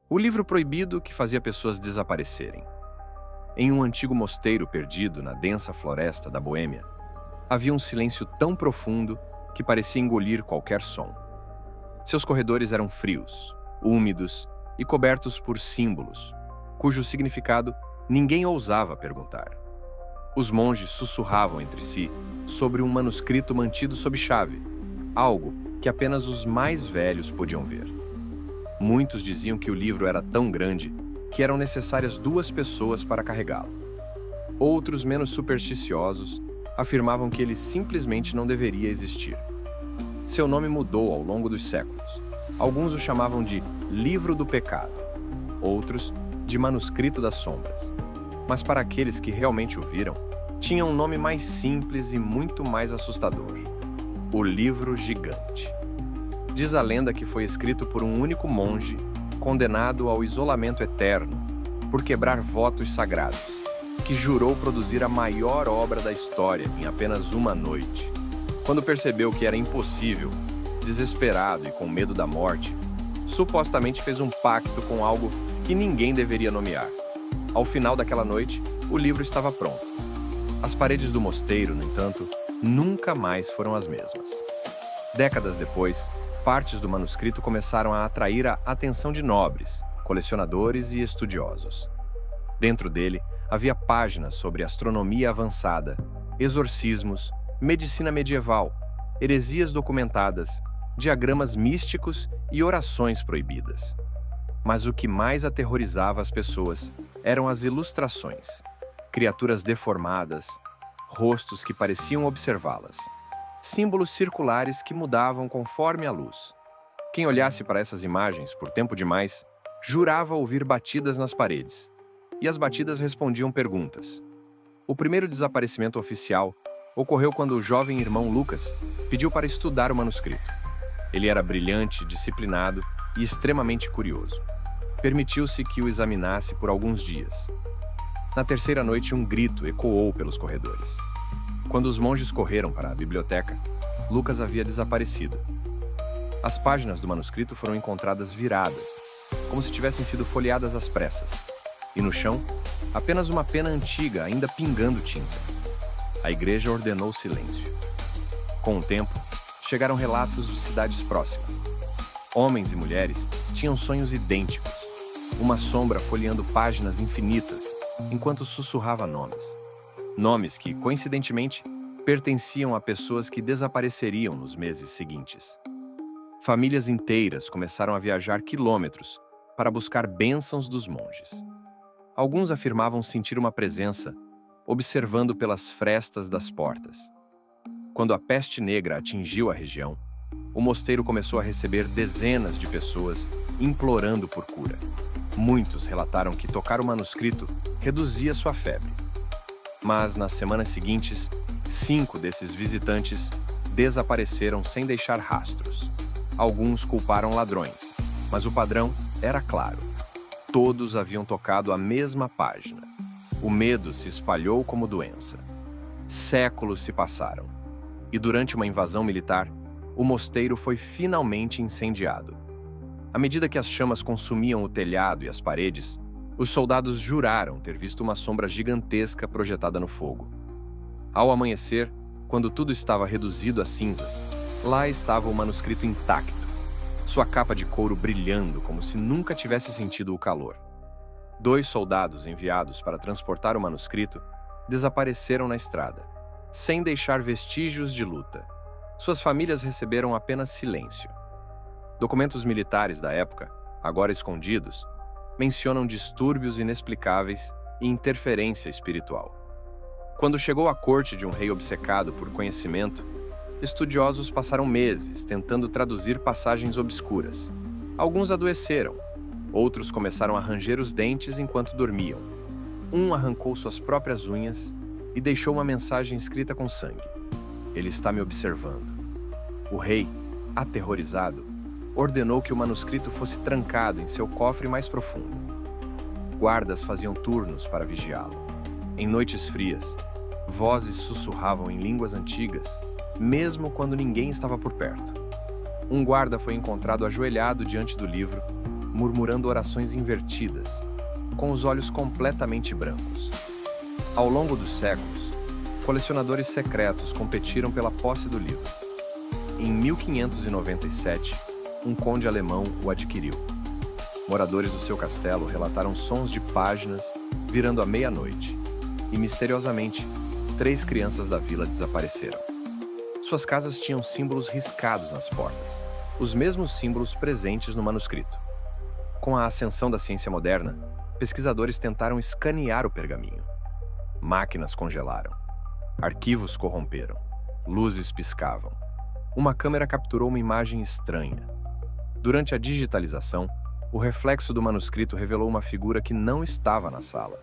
O livro proibido que fazia pessoas desaparecerem. Em um antigo mosteiro perdido na densa floresta da Boêmia, havia um silêncio tão profundo que parecia engolir qualquer som. Seus corredores eram frios, úmidos e cobertos por símbolos, cujo significado ninguém ousava perguntar. Os monges sussurravam entre si sobre um manuscrito mantido sob chave, algo que apenas os mais velhos podiam ver. Muitos diziam que o livro era tão grande que eram necessárias 2 pessoas para carregá-lo. Outros, menos supersticiosos, afirmavam que ele simplesmente não deveria existir. Seu nome mudou ao longo dos séculos. Alguns o chamavam de Livro do Pecado, outros de Manuscrito das Sombras. Mas para aqueles que realmente o viram, tinha um nome mais simples e muito mais assustador: o Livro Gigante. Diz a lenda que foi escrito por um único monge condenado ao isolamento eterno por quebrar votos sagrados, que jurou produzir a maior obra da história em apenas uma noite. Quando percebeu que era impossível, desesperado e com medo da morte, supostamente fez um pacto com algo que ninguém deveria nomear. Ao final daquela noite, o livro estava pronto. As paredes do mosteiro, no entanto, nunca mais foram as mesmas. Décadas depois, partes do manuscrito começaram a atrair a atenção de nobres, colecionadores e estudiosos. Dentro dele, havia páginas sobre astronomia avançada, exorcismos, medicina medieval, heresias documentadas, diagramas místicos e orações proibidas. Mas o que mais aterrorizava as pessoas eram as ilustrações. Criaturas deformadas, rostos que pareciam observá-las. Símbolos circulares que mudavam conforme a luz. Quem olhasse para essas imagens por tempo demais, jurava ouvir batidas nas paredes. E as batidas respondiam perguntas. O primeiro desaparecimento oficial ocorreu quando o jovem irmão Lucas pediu para estudar o manuscrito. Ele era brilhante, disciplinado e extremamente curioso. Permitiu-se que o examinasse por alguns dias. Na terceira noite, um grito ecoou pelos corredores. Quando os monges correram para a biblioteca, Lucas havia desaparecido. As páginas do manuscrito foram encontradas viradas, como se tivessem sido folheadas às pressas. E no chão, apenas uma pena antiga ainda pingando tinta. A igreja ordenou silêncio. Com o tempo, chegaram relatos de cidades próximas. Homens e mulheres tinham sonhos idênticos. Uma sombra folheando páginas infinitas, enquanto sussurrava nomes. Nomes que, coincidentemente, pertenciam a pessoas que desapareceriam nos meses seguintes. Famílias inteiras começaram a viajar quilômetros para buscar bênçãos dos monges. Alguns afirmavam sentir uma presença, observando pelas frestas das portas. Quando a peste negra atingiu a região, o mosteiro começou a receber dezenas de pessoas implorando por cura. Muitos relataram que tocar o manuscrito reduzia sua febre. Mas, nas semanas seguintes, 5 desses visitantes desapareceram sem deixar rastros. Alguns culparam ladrões, mas o padrão era claro. Todos haviam tocado a mesma página. O medo se espalhou como doença. Séculos se passaram, e durante uma invasão militar, o mosteiro foi finalmente incendiado. À medida que as chamas consumiam o telhado e as paredes, os soldados juraram ter visto uma sombra gigantesca projetada no fogo. Ao amanhecer, quando tudo estava reduzido a cinzas, lá estava o manuscrito intacto, sua capa de couro brilhando como se nunca tivesse sentido o calor. 2 soldados enviados para transportar o manuscrito desapareceram na estrada, sem deixar vestígios de luta. Suas famílias receberam apenas silêncio. Documentos militares da época, agora escondidos, mencionam distúrbios inexplicáveis e interferência espiritual. Quando chegou à corte de um rei obcecado por conhecimento, estudiosos passaram meses tentando traduzir passagens obscuras. Alguns adoeceram, outros começaram a ranger os dentes enquanto dormiam. Um arrancou suas próprias unhas e deixou uma mensagem escrita com sangue. Ele está me observando. O rei, aterrorizado, ordenou que o manuscrito fosse trancado em seu cofre mais profundo. Guardas faziam turnos para vigiá-lo. Em noites frias, vozes sussurravam em línguas antigas, mesmo quando ninguém estava por perto. Um guarda foi encontrado ajoelhado diante do livro, murmurando orações invertidas, com os olhos completamente brancos. Ao longo dos séculos, colecionadores secretos competiram pela posse do livro. Em 1597, um conde alemão o adquiriu. Moradores do seu castelo relataram sons de páginas virando à meia-noite, e misteriosamente, 3 crianças da vila desapareceram. Suas casas tinham símbolos riscados nas portas, os mesmos símbolos presentes no manuscrito. Com a ascensão da ciência moderna, pesquisadores tentaram escanear o pergaminho. Máquinas congelaram. Arquivos corromperam. Luzes piscavam. Uma câmera capturou uma imagem estranha. Durante a digitalização, o reflexo do manuscrito revelou uma figura que não estava na sala.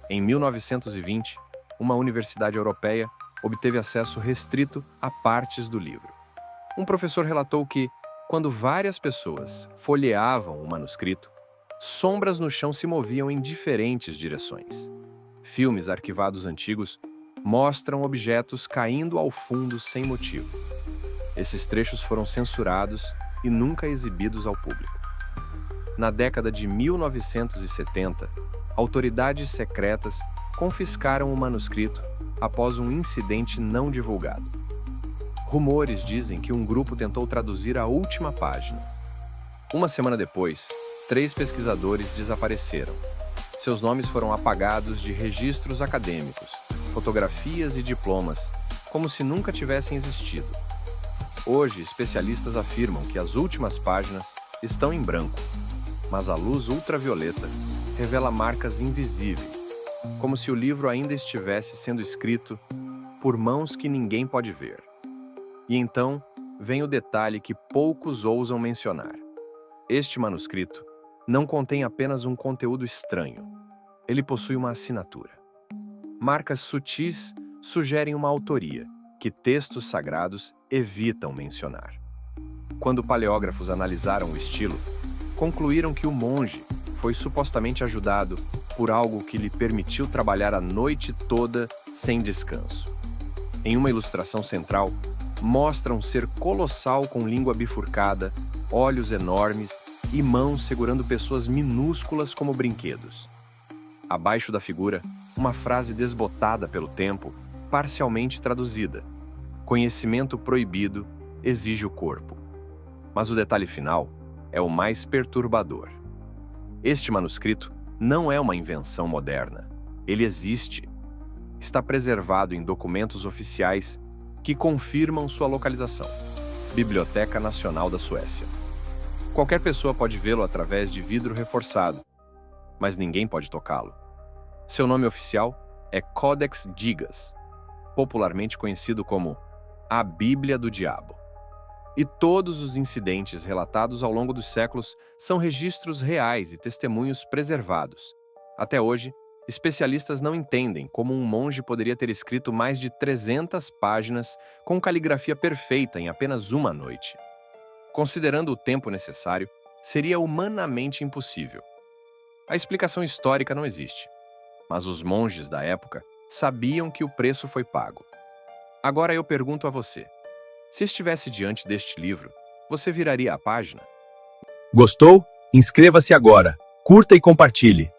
Em 1920, uma universidade europeia obteve acesso restrito a partes do livro. Um professor relatou que, quando várias pessoas folheavam o manuscrito, sombras no chão se moviam em diferentes direções. Filmes arquivados antigos mostram objetos caindo ao fundo sem motivo. Esses trechos foram censurados e nunca exibidos ao público. Na década de 1970, autoridades secretas confiscaram o manuscrito após um incidente não divulgado. Rumores dizem que um grupo tentou traduzir a última página. Uma semana depois, 3 pesquisadores desapareceram. Seus nomes foram apagados de registros acadêmicos, fotografias e diplomas, como se nunca tivessem existido. Hoje, especialistas afirmam que as últimas páginas estão em branco, mas a luz ultravioleta revela marcas invisíveis, como se o livro ainda estivesse sendo escrito por mãos que ninguém pode ver. E então, vem o detalhe que poucos ousam mencionar. Este manuscrito não contém apenas um conteúdo estranho. Ele possui uma assinatura. Marcas sutis sugerem uma autoria que textos sagrados evitam mencionar. Quando paleógrafos analisaram o estilo, concluíram que o monge foi supostamente ajudado por algo que lhe permitiu trabalhar a noite toda sem descanso. Em uma ilustração central, mostra um ser colossal com língua bifurcada, olhos enormes e mãos segurando pessoas minúsculas como brinquedos. Abaixo da figura, uma frase desbotada pelo tempo, parcialmente traduzida: "Conhecimento proibido exige o corpo." Mas o detalhe final é o mais perturbador. Este manuscrito não é uma invenção moderna. Ele existe. Está preservado em documentos oficiais que confirmam sua localização. Biblioteca Nacional da Suécia. Qualquer pessoa pode vê-lo através de vidro reforçado, mas ninguém pode tocá-lo. Seu nome oficial é Codex Gigas, popularmente conhecido como a Bíblia do Diabo. E todos os incidentes relatados ao longo dos séculos são registros reais e testemunhos preservados. Até hoje, especialistas não entendem como um monge poderia ter escrito mais de 300 páginas com caligrafia perfeita em apenas uma noite. Considerando o tempo necessário, seria humanamente impossível. A explicação histórica não existe, mas os monges da época sabiam que o preço foi pago. Agora eu pergunto a você: se estivesse diante deste livro, você viraria a página? Gostou? Inscreva-se agora, curta e compartilhe.